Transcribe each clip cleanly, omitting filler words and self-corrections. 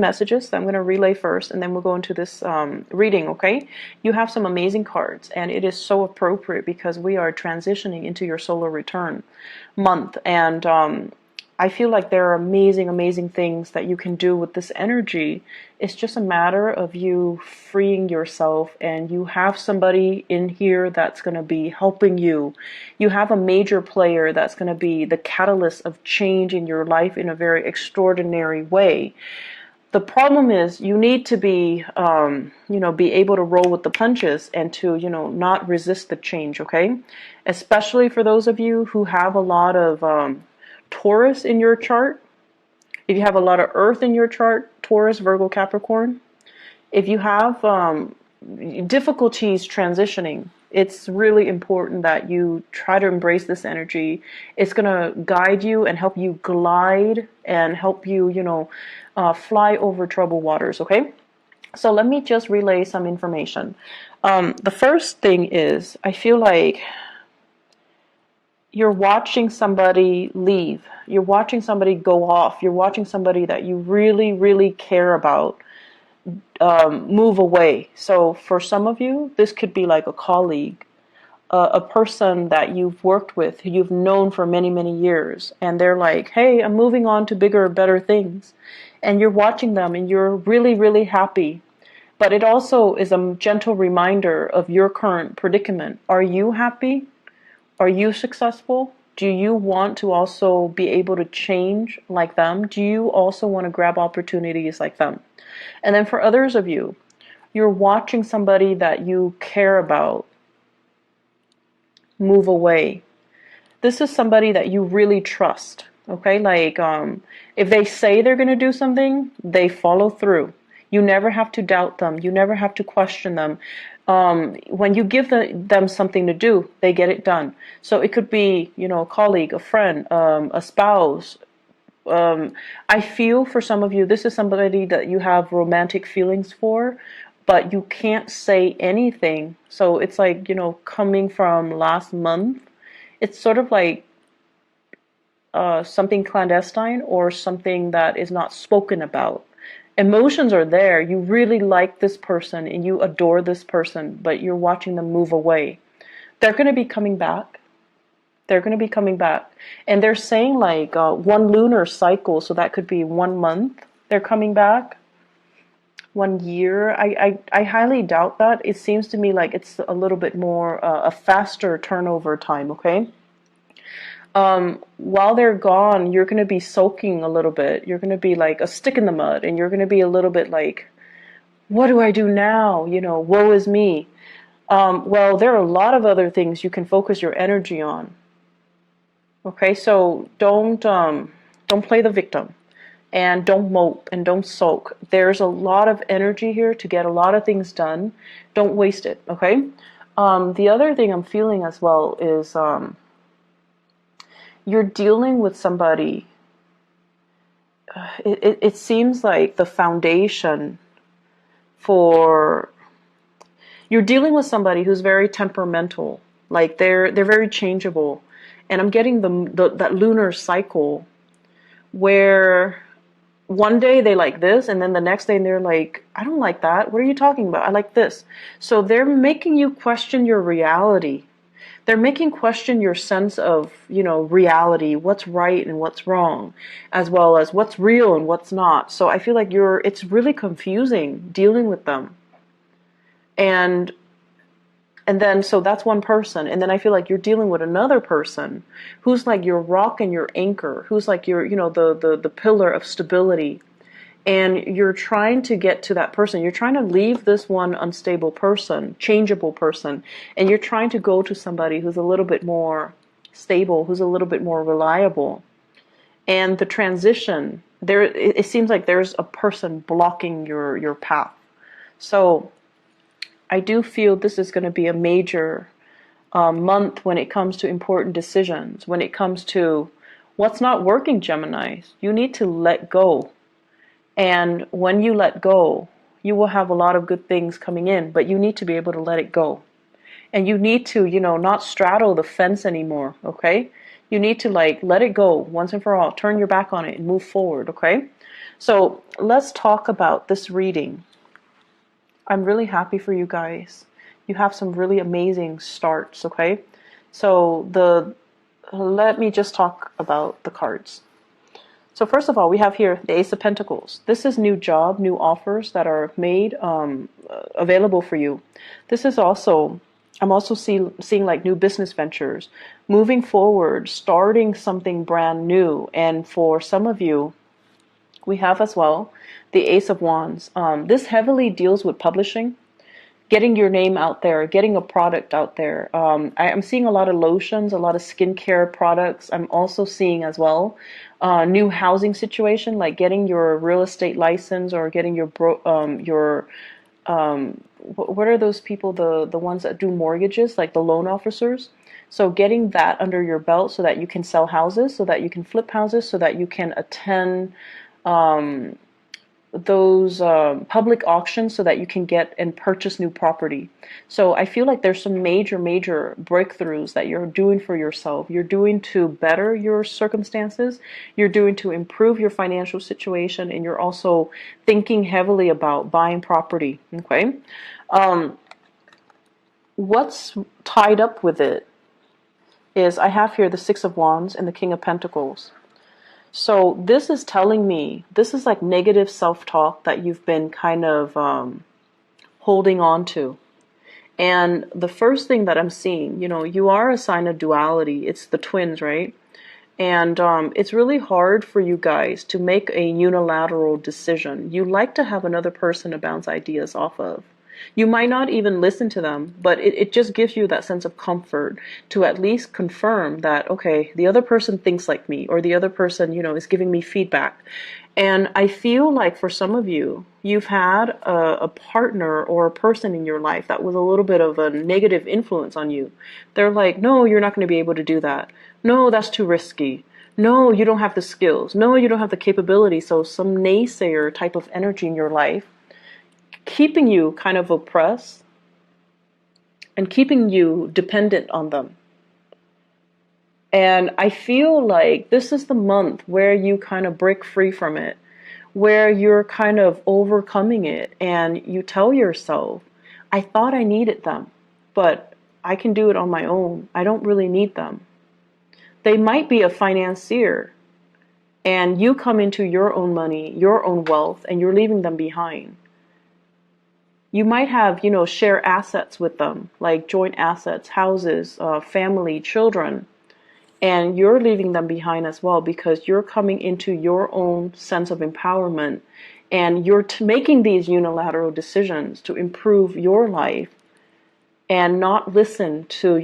messages that I'm going to relay first, and then we'll go into this reading, okay? You have some amazing cards, and it is so appropriate because we are transitioning into your solar return month, and I feel like there are amazing, amazing things that you can do with this energy. It's just a matter of you freeing yourself, and you have somebody in here that's going to be helping you. You have a major player that's going to be the catalyst of change in your life in a very extraordinary way. The problem is you need to be, be able to roll with the punches and to, not resist the change, okay? Especially for those of you who have a lot of Taurus in your chart. If you have a lot of Earth in your chart, Taurus, Virgo, Capricorn. If you have difficulties transitioning, it's really important that you try to embrace this energy. It's going to guide you and help you glide and help you, fly over troubled waters, okay? So let me just relay some information. The first thing is, I feel like you're watching somebody leave. You're watching somebody go off. You're watching somebody that you really, really care about move away. So for some of you, this could be like a colleague, a person that you've worked with, who you've known for many, many years. And they're like, hey, I'm moving on to bigger, better things. And you're watching them and you're really, really happy. But it also is a gentle reminder of your current predicament. Are you happy? Are you successful? Do you want to also be able to change like them? Do you also want to grab opportunities like them? And then for others of you, you're watching somebody that you care about move away. This is somebody that you really trust, okay? Like, if they say they're going to do something, they follow through. You never have to doubt them. You never have to question them. When you give them something to do, they get it done. So it could be, a colleague, a friend, a spouse. I feel for some of you, this is somebody that you have romantic feelings for, but you can't say anything. So it's like, coming from last month, it's sort of like something clandestine or something that is not spoken about. Emotions are there. You really like this person and you adore this person, but you're watching them move away. They're going to be coming back. They're going to be coming back. And they're saying like one lunar cycle, so that could be 1 month. They're coming back. 1 year. I highly doubt that. It seems to me like it's a little bit more a faster turnover time, okay? While they're gone, you're going to be soaking a little bit. You're going to be like a stick in the mud, and you're going to be a little bit like, what do I do now? Woe is me. Well, there are a lot of other things you can focus your energy on. Okay, so don't play the victim, and don't mope and don't sulk. There's a lot of energy here to get a lot of things done. Don't waste it, okay? The other thing I'm feeling as well is you're dealing with somebody. It seems like the foundation for you're dealing with somebody who's very temperamental. Like they're very changeable, and I'm getting that lunar cycle where one day they like this, and then the next day they're like, I don't like that. What are you talking about? I like this. So they're making you question your reality. They're making question your sense of, reality, what's right and what's wrong, as well as what's real and what's not. So I feel like it's really confusing dealing with them. And then, so that's one person. And then I feel like you're dealing with another person who's like your rock and your anchor, who's like your, the pillar of stability. And you're trying to get to that person. You're trying to leave this one unstable person, changeable person, and you're trying to go to somebody who's a little bit more stable, who's a little bit more reliable. And the transition, it seems like there's a person blocking your path. So I do feel this is going to be a major month when it comes to important decisions, when it comes to what's not working, Gemini. You need to let go. And when you let go, you will have a lot of good things coming in, but you need to be able to let it go. And you need to, not straddle the fence anymore, okay? You need to let it go once and for all. Turn your back on it and move forward, okay? So let's talk about this reading. I'm really happy for you guys. You have some really amazing starts, okay? So let me just talk about the cards. So first of all, we have here the Ace of Pentacles. This is new job, new offers that are made available for you. This is also, I'm also seeing like new business ventures, moving forward, starting something brand new. And for some of you, we have as well the Ace of Wands. This heavily deals with publishing, getting your name out there, getting a product out there. I'm seeing a lot of lotions, a lot of skincare products. I'm also seeing as well new housing situation, like getting your real estate license or getting what are those people, the ones that do mortgages, like the loan officers. So getting that under your belt so that you can sell houses, so that you can flip houses, so that you can attend those public auctions so that you can get and purchase new property. So I feel like there's some major breakthroughs that you're doing for yourself. You're doing to better your circumstances. You're doing to improve your financial situation, and you're also thinking heavily about buying property. Okay. What's tied up with it is I have here the Six of Wands and the King of Pentacles. So this is telling me, this is like negative self-talk that you've been kind of holding on to. And the first thing that I'm seeing, you are a sign of duality. It's the twins, right? And it's really hard for you guys to make a unilateral decision. You like to have another person to bounce ideas off of. You might not even listen to them, but it just gives you that sense of comfort to at least confirm that, okay, the other person thinks like me, or the other person, is giving me feedback. And I feel like for some of you, you've had a partner or a person in your life that was a little bit of a negative influence on you. They're like, no, you're not going to be able to do that. No, that's too risky. No, you don't have the skills. No, you don't have the capability. So some naysayer type of energy in your life, keeping you kind of oppressed and keeping you dependent on them. And I feel like this is the month where you kind of break free from it, where you're kind of overcoming it, and you tell yourself, I thought I needed them, but I can do it on my own. I don't really need them. They might be a financier, and you come into your own money, your own wealth, and you're leaving them behind. You might have, share assets with them, like joint assets, houses, family, children, and you're leaving them behind as well because you're coming into your own sense of empowerment, and you're making these unilateral decisions to improve your life and not listen to,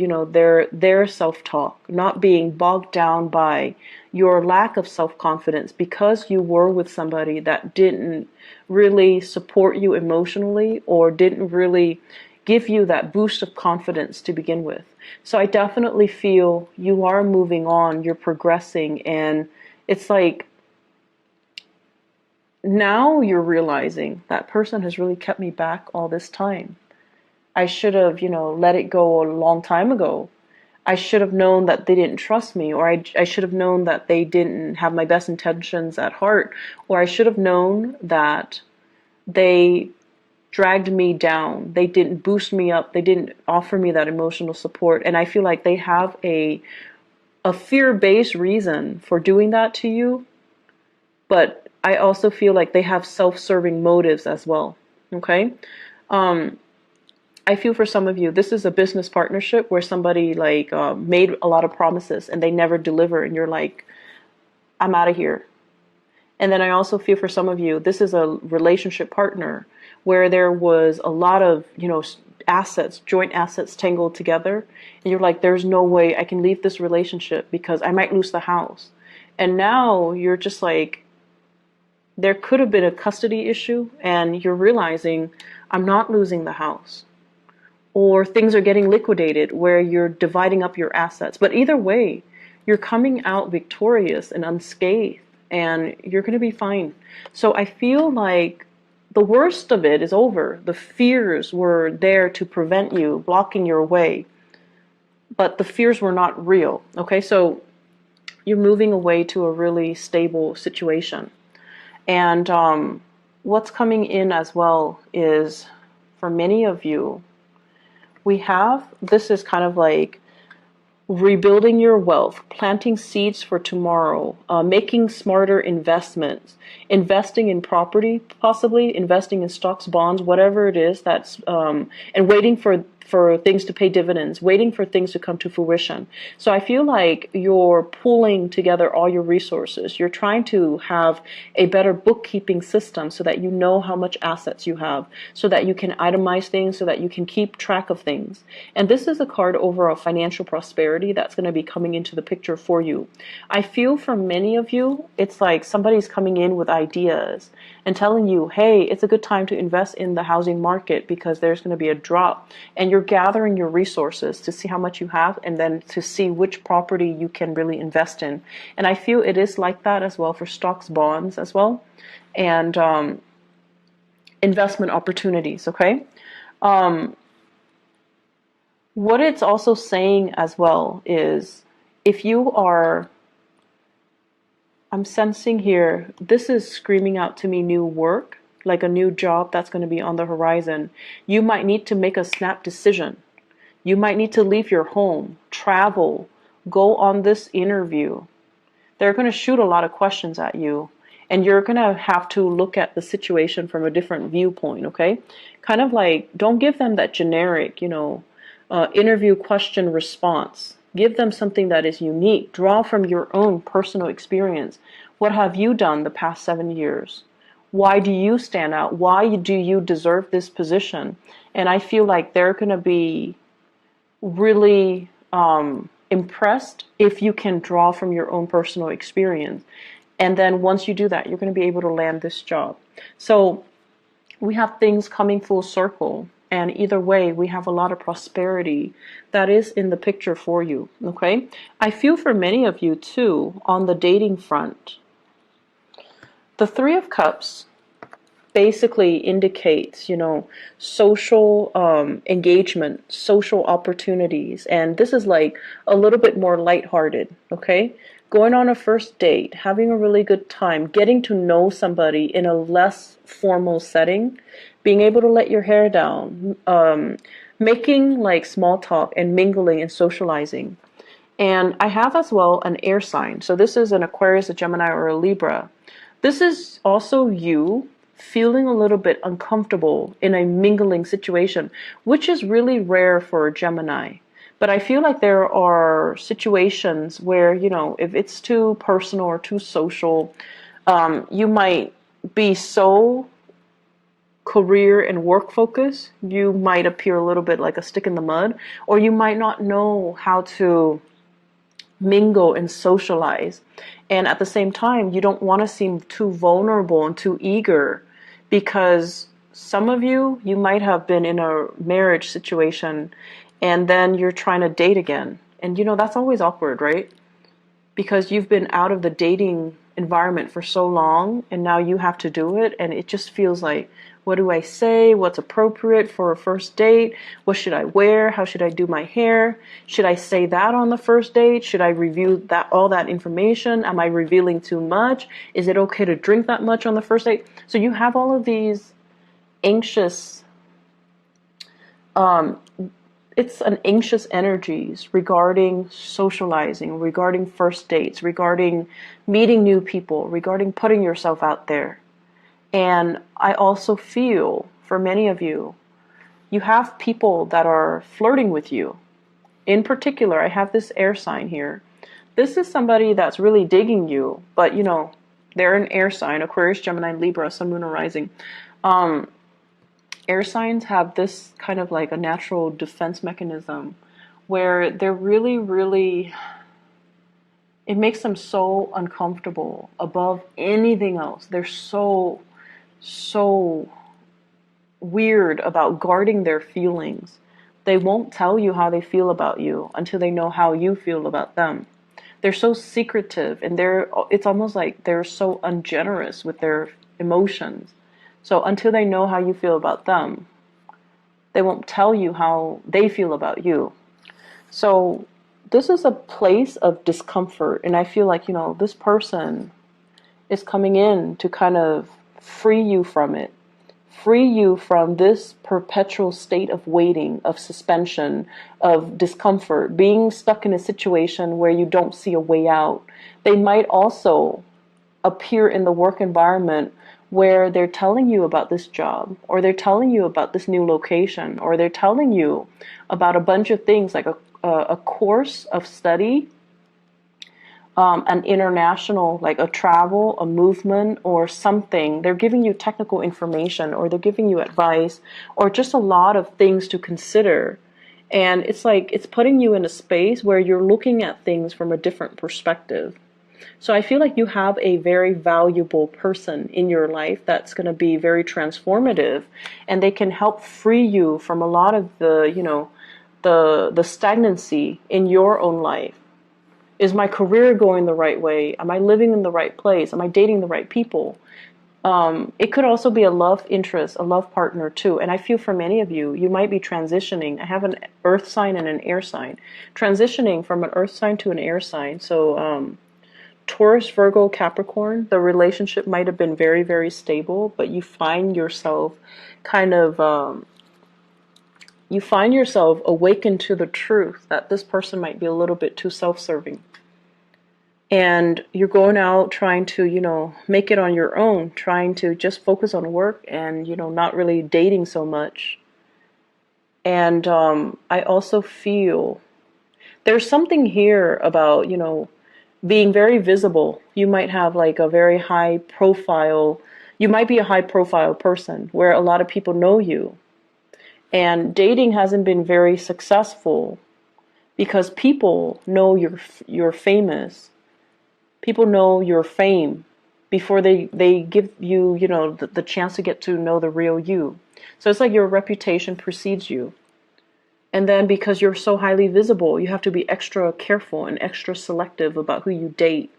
their self-talk, not being bogged down by your lack of self-confidence because you were with somebody that didn't really support you emotionally or didn't really give you that boost of confidence to begin with. So I definitely feel you are moving on, you're progressing, and it's like now you're realizing that person has really kept me back all this time. I should have, let it go a long time ago. I should have known that they didn't trust me, or I should have known that they didn't have my best intentions at heart, or I should have known that they dragged me down. They didn't boost me up. They didn't offer me that emotional support. And I feel like they have a fear-based reason for doing that to you, but I also feel like they have self-serving motives as well. Okay? I feel for some of you, this is a business partnership where somebody made a lot of promises and they never deliver, and you're like, I'm out of here. And then I also feel for some of you, this is a relationship partner where there was a lot of, assets, joint assets tangled together, and you're like, there's no way I can leave this relationship because I might lose the house. And now you're just like, there could have been a custody issue, and you're realizing I'm not losing the house. Or things are getting liquidated where you're dividing up your assets. But either way, you're coming out victorious and unscathed, and you're going to be fine. So I feel like the worst of it is over. The fears were there to prevent you, blocking your way. But the fears were not real. Okay, so you're moving away to a really stable situation. And what's coming in as well is, for many of you, this is kind of like rebuilding your wealth, planting seeds for tomorrow, making smarter investments, investing in property, possibly investing in stocks, bonds, whatever it is that's, and waiting for things to pay dividends, waiting for things to come to fruition. So I feel like you're pulling together all your resources. You're trying to have a better bookkeeping system so that you know how much assets you have, so that you can itemize things, so that you can keep track of things. And this is a card over of financial prosperity that's going to be coming into the picture for you. I feel for many of you, it's like somebody's coming in with ideas and telling you, hey, it's a good time to invest in the housing market because there's going to be a drop. And you're gathering your resources to see how much you have and then to see which property you can really invest in. And I feel it is like that as well for stocks, bonds as well, and investment opportunities, okay? What it's also saying as well is, if you are, I'm sensing here, this is screaming out to me new work, like a new job that's going to be on the horizon. You might need to make a snap decision. You might need to leave your home, travel, go on this interview. They're going to shoot a lot of questions at you, and you're going to have to look at the situation from a different viewpoint, okay? Kind of like, don't give them that generic, interview question response. Give them something that is unique. Draw from your own personal experience. What have you done the past 7 years? Why do you stand out? Why do you deserve this position? And I feel like they're going to be really impressed if you can draw from your own personal experience. And then once you do that, you're going to be able to land this job. So we have things coming full circle. And either way, we have a lot of prosperity that is in the picture for you, okay? I feel for many of you, too, on the dating front. The Three of Cups basically indicates, social engagement, social opportunities. And this is like a little bit more lighthearted, okay? Going on a first date, having a really good time, getting to know somebody in a less formal setting, being able to let your hair down, making like small talk and mingling and socializing. And I have as well an air sign. So this is an Aquarius, a Gemini, or a Libra. This is also you feeling a little bit uncomfortable in a mingling situation, which is really rare for a Gemini. But I feel like there are situations where, if it's too personal or too social, you might be so career and work focused, you might appear a little bit like a stick in the mud, or you might not know how to mingle and socialize. And at the same time, you don't want to seem too vulnerable and too eager, because some of you might have been in a marriage situation and then you're trying to date again. And that's always awkward, right? Because you've been out of the dating environment for so long and now you have to do it, and it just feels like, what do I say? What's appropriate for a first date? What should I wear? How should I do my hair? Should I say that on the first date? Should I review all that information? Am I revealing too much? Is it okay to drink that much on the first date? So you have all of these anxious, it's an anxious energies regarding socializing, regarding first dates, regarding meeting new people, regarding putting yourself out there. And I also feel, for many of you, you have people that are flirting with you. In particular, I have this air sign here. This is somebody that's really digging you, but they're an air sign, Aquarius, Gemini, Libra, Sun, Moon, or Rising. Air signs have this kind of like a natural defense mechanism where they're really, really, it makes them so uncomfortable above anything else. They're so weird about guarding their feelings. They won't tell you how they feel about you until they know how you feel about them. They're so secretive, and it's almost like they're so ungenerous with their emotions. So until they know how you feel about them, they won't tell you how they feel about you. So this is a place of discomfort, and I feel like, this person is coming in to kind of free you from it. Free you from this perpetual state of waiting, of suspension, of discomfort, being stuck in a situation where you don't see a way out. They might also appear in the work environment where they're telling you about this job, or they're telling you about this new location, or they're telling you about a bunch of things like a course of study, an international, like a travel, a movement, or something. They're giving you technical information, or they're giving you advice, or just a lot of things to consider. And it's like it's putting you in a space where you're looking at things from a different perspective. So I feel like you have a very valuable person in your life that's going to be very transformative, and they can help free you from a lot of the stagnancy in your own life. Is my career going the right way? Am I living in the right place? Am I dating the right people? It could also be a love interest, a love partner too. And I feel for many of you, you might be transitioning. I have an earth sign and an air sign. Transitioning from an earth sign to an air sign. So Taurus, Virgo, Capricorn, the relationship might have been very, very stable, but you find yourself kind of, you find yourself awakened to the truth that this person might be a little bit too self-serving. And you're going out trying to, make it on your own, trying to just focus on work and, not really dating so much. And I also feel there's something here about, being very visible. You might have like a very high profile, you might be a high profile person where a lot of people know you. And dating hasn't been very successful because people know you're famous. People know your fame before they give you, the chance to get to know the real you. So it's like your reputation precedes you. And then because you're so highly visible, you have to be extra careful and extra selective about who you date.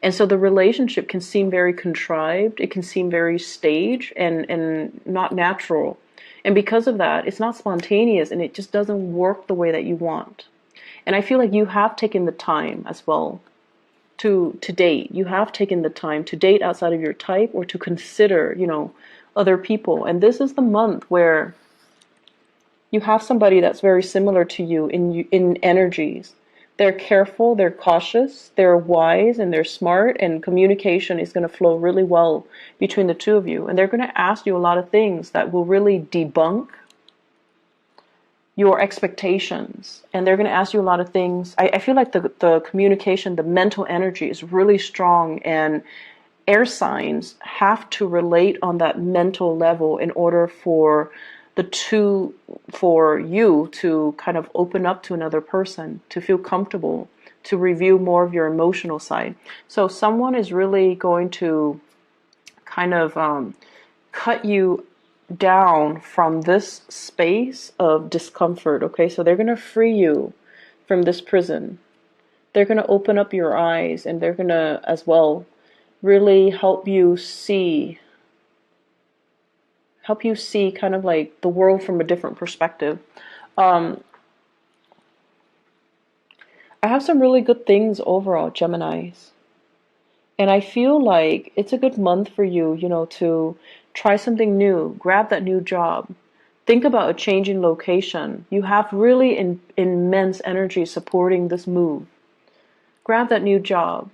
And so the relationship can seem very contrived. It can seem very staged and not natural. And because of that, it's not spontaneous and it just doesn't work the way that you want. And I feel like you have taken the time as well to date. You have taken the time to date outside of your type or to consider, other people. And this is the month where you have somebody that's very similar to you in energies. They're careful, they're cautious, they're wise, and they're smart, and communication is going to flow really well between the two of you. And they're going to ask you a lot of things that will really debunk your expectations. And they're going to ask you a lot of things. I feel like the communication, the mental energy is really strong, and air signs have to relate on that mental level in order for you to kind of open up to another person, to feel comfortable, to reveal more of your emotional side. So someone is really going to kind of cut you down from this space of discomfort, okay? So they're going to free you from this prison. They're going to open up your eyes, and they're going to, as well, really help you see kind of like the world from a different perspective. I have some really good things overall, Geminis. And I feel like it's a good month for you, to try something new, grab that new job, think about a change in location. You have really immense energy supporting this move. Grab that new job,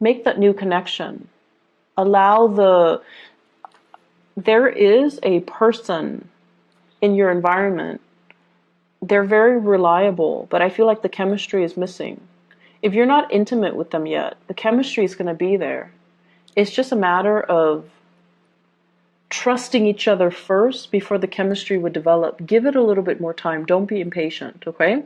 make that new connection, there is a person in your environment. They're very reliable, but I feel like the chemistry is missing. If you're not intimate with them yet, the chemistry is going to be there. It's just a matter of trusting each other first before the chemistry would develop. Give it a little bit more time. Don't be impatient, okay?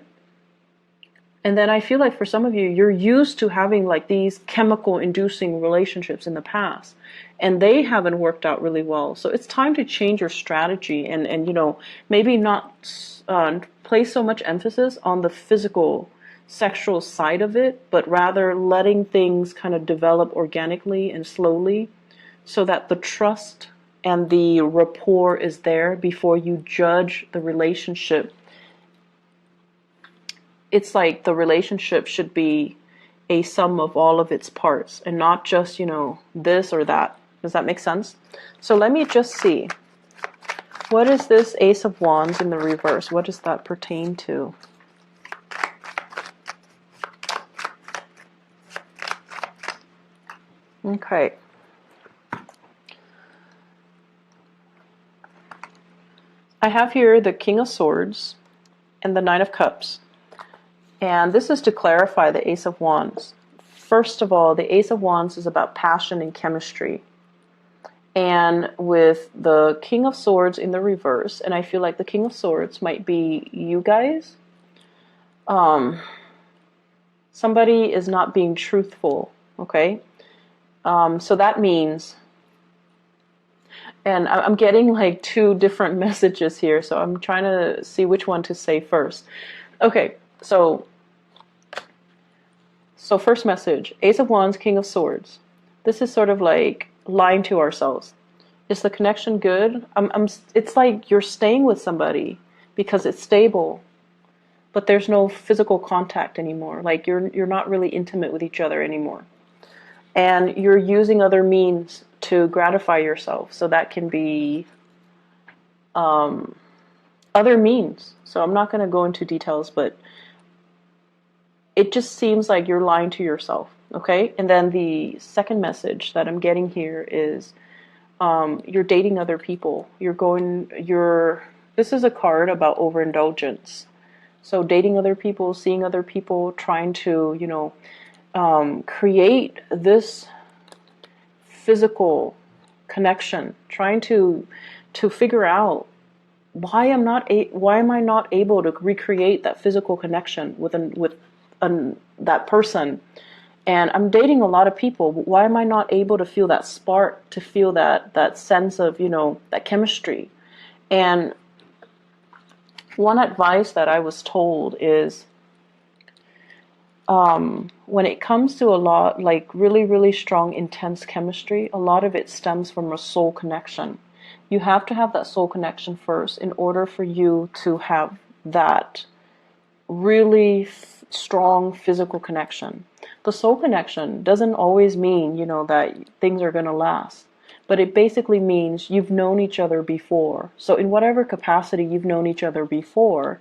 And then I feel like for some of you, you're used to having like these chemical inducing relationships in the past, and they haven't worked out really well. So it's time to change your strategy and maybe not place so much emphasis on the physical, sexual side of it, but rather letting things kind of develop organically and slowly so that the trust and the rapport is there before you judge the relationship. It's like the relationship should be a sum of all of its parts and not just, this or that. Does that make sense? So let me just see. What is this Ace of Wands in the reverse? What does that pertain to? Okay. I have here the King of Swords and the Nine of Cups. And this is to clarify the Ace of Wands. First of all, the Ace of Wands is about passion and chemistry. And with the King of Swords in the reverse, and I feel like the King of Swords might be you guys. Somebody is not being truthful, okay? So that means, and I'm getting like two different messages here, so I'm trying to see which one to say first. Okay, so first message, Ace of Wands, King of Swords. This is sort of like lying to ourselves. Is the connection good? It's like you're staying with somebody because it's stable, but there's no physical contact anymore. Like you're not really intimate with each other anymore. And you're using other means to gratify yourself. So that can be other means. So I'm not going to go into details, but it just seems like you're lying to yourself. Okay? And then the second message that I'm getting here is you're dating other people. This is a card about overindulgence. So dating other people, seeing other people, trying to, create this physical connection, trying to figure out why am I not able to recreate that physical connection with that person. And I'm dating a lot of people. Why am I not able to feel that spark, to feel that sense of, that chemistry? And one advice that I was told is, when it comes to a lot, like really, really strong, intense chemistry, a lot of it stems from a soul connection. You have to have that soul connection first in order for you to have that really strong physical connection. The soul connection doesn't always mean, that things are going to last. But it basically means you've known each other before. So in whatever capacity you've known each other before,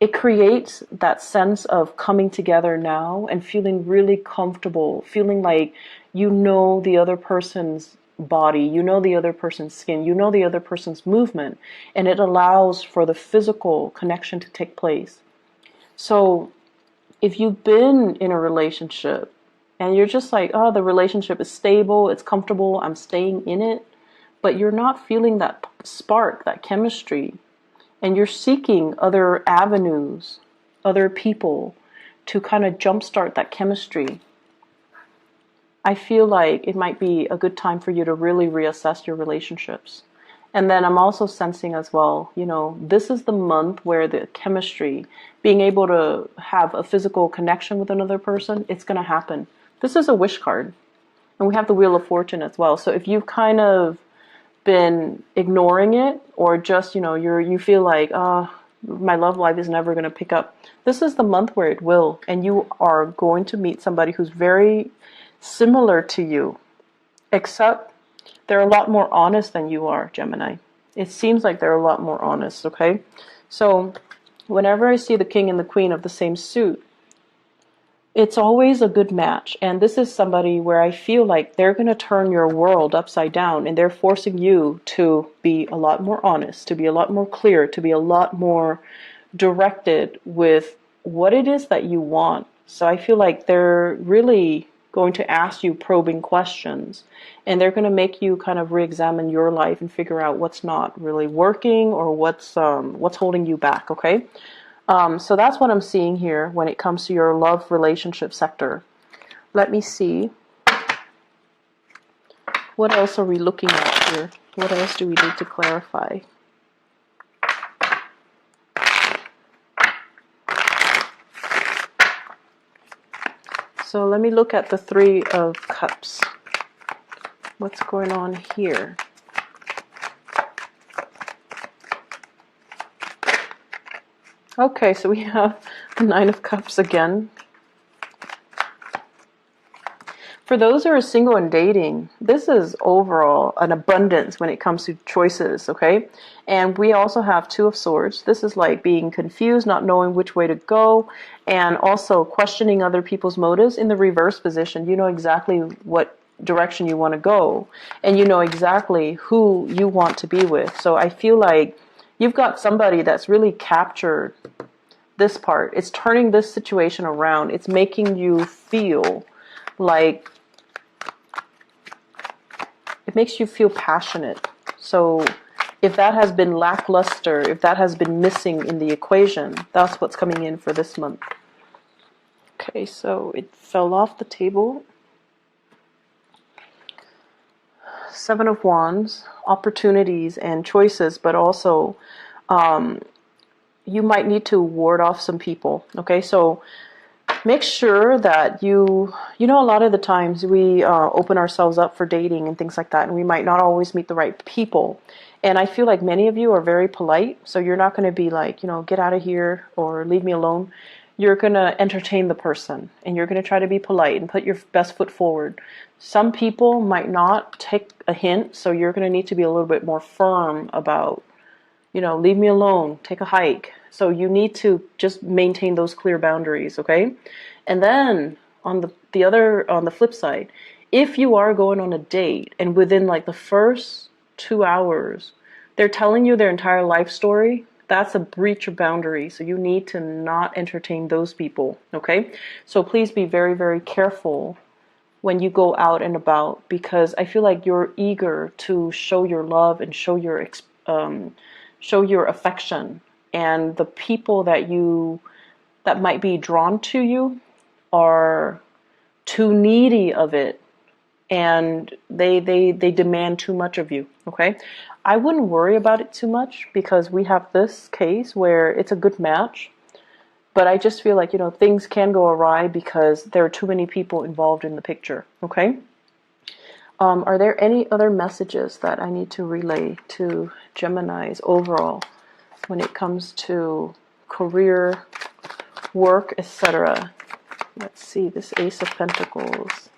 it creates that sense of coming together now and feeling really comfortable, feeling like you know the other person's body, you know the other person's skin, you know the other person's movement, and it allows for the physical connection to take place. So if you've been in a relationship and you're just like, oh, the relationship is stable, it's comfortable, I'm staying in it, but you're not feeling that spark, that chemistry, and you're seeking other avenues, other people to kind of jumpstart that chemistry, I feel like it might be a good time for you to really reassess your relationships. And then I'm also sensing as well, this is the month where the chemistry, being able to have a physical connection with another person, it's going to happen. This is a wish card. And we have the Wheel of Fortune as well. So if you've kind of been ignoring it, or just, you feel like, my love life is never going to pick up, this is the month where it will. And you are going to meet somebody who's very similar to you, except they're a lot more honest than you are, Gemini. It seems like they're a lot more honest, okay? So whenever I see the King and the Queen of the same suit, it's always a good match. And this is somebody where I feel like they're going to turn your world upside down, and they're forcing you to be a lot more honest, to be a lot more clear, to be a lot more directed with what it is that you want. So I feel like they're really going to ask you probing questions, and they're going to make you kind of re-examine your life and figure out what's not really working or what's holding you back, okay? So that's what I'm seeing here when it comes to your love relationship sector. Let me see. What else are we looking at here? What else do we need to clarify? So let me look at the Three of Cups. What's going on here? Okay, so we have the Nine of Cups again. For those who are single and dating, this is overall an abundance when it comes to choices, okay? And we also have Two of Swords. This is like being confused, not knowing which way to go, and also questioning other people's motives. In the reverse position, you know exactly what direction you want to go, and you know exactly who you want to be with. So I feel like you've got somebody that's really captured this part. It's turning this situation around. It's making you feel like, it makes you feel passionate. So if that has been lackluster, if that has been missing in the equation, that's what's coming in for this month. Okay, so it fell off the table. Seven of Wands, opportunities and choices, but also you might need to ward off some people. Okay, so make sure that you know, a lot of the times we open ourselves up for dating and things like that, and we might not always meet the right people. And I feel like many of you are very polite, so you're not going to be like, you know, get out of here or leave me alone. You're going to entertain the person, and you're going to try to be polite and put your best foot forward. Some people might not take a hint, so you're going to need to be a little bit more firm about, you know, leave me alone, take a hike. So you need to just maintain those clear boundaries, okay? And then on the flip side, if you are going on a date and within like the first 2 hours, they're telling you their entire life story, that's a breach of boundary. So you need to not entertain those people, okay? So please be very, very careful when you go out and about, because I feel like you're eager to show your love and show your affection, and the people that might be drawn to you are too needy of it, and they demand too much of you, okay? I wouldn't worry about it too much, because we have this case where it's a good match, but I just feel like, you know, things can go awry because there are too many people involved in the picture, okay? Are there any other messages that I need to relay to Geminis overall when it comes to career, work, etc.? Let's see, this Ace of Pentacles.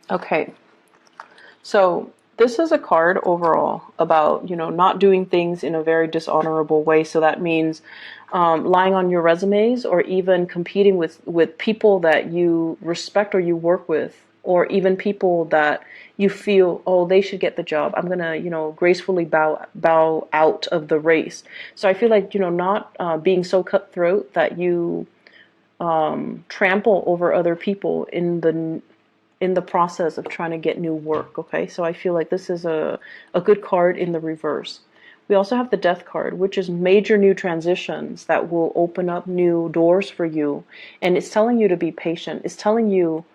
Okay, so this is a card overall about, you know, not doing things in a very dishonorable way. So that means lying on your resumes, or even competing with people that you respect or you work with, or even people that you feel, oh, they should get the job. I'm going to, you know, gracefully bow out of the race. So I feel like, you know, not being so cutthroat that you trample over other people in the process of trying to get new work, okay? So I feel like this is a good card in the reverse. We also have the Death card, which is major new transitions that will open up new doors for you. And it's telling you to be patient. It's telling you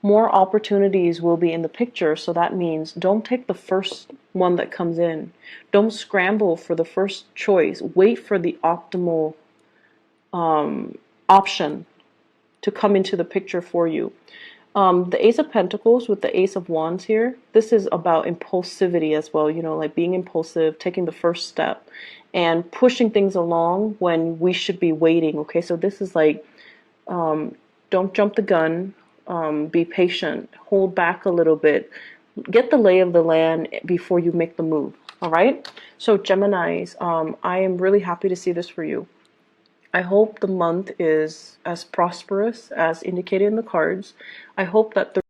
more opportunities will be in the picture. So that means don't take the first one that comes in. Don't scramble for the first choice. Wait for the optimal option to come into the picture for you. The Ace of Pentacles with the Ace of Wands here, this is about impulsivity as well, you know, like being impulsive, taking the first step, and pushing things along when we should be waiting, okay? So this is like, don't jump the gun, be patient, hold back a little bit, get the lay of the land before you make the move, all right? So Geminis, I am really happy to see this for you. I hope the month is as prosperous as indicated in the cards. I hope that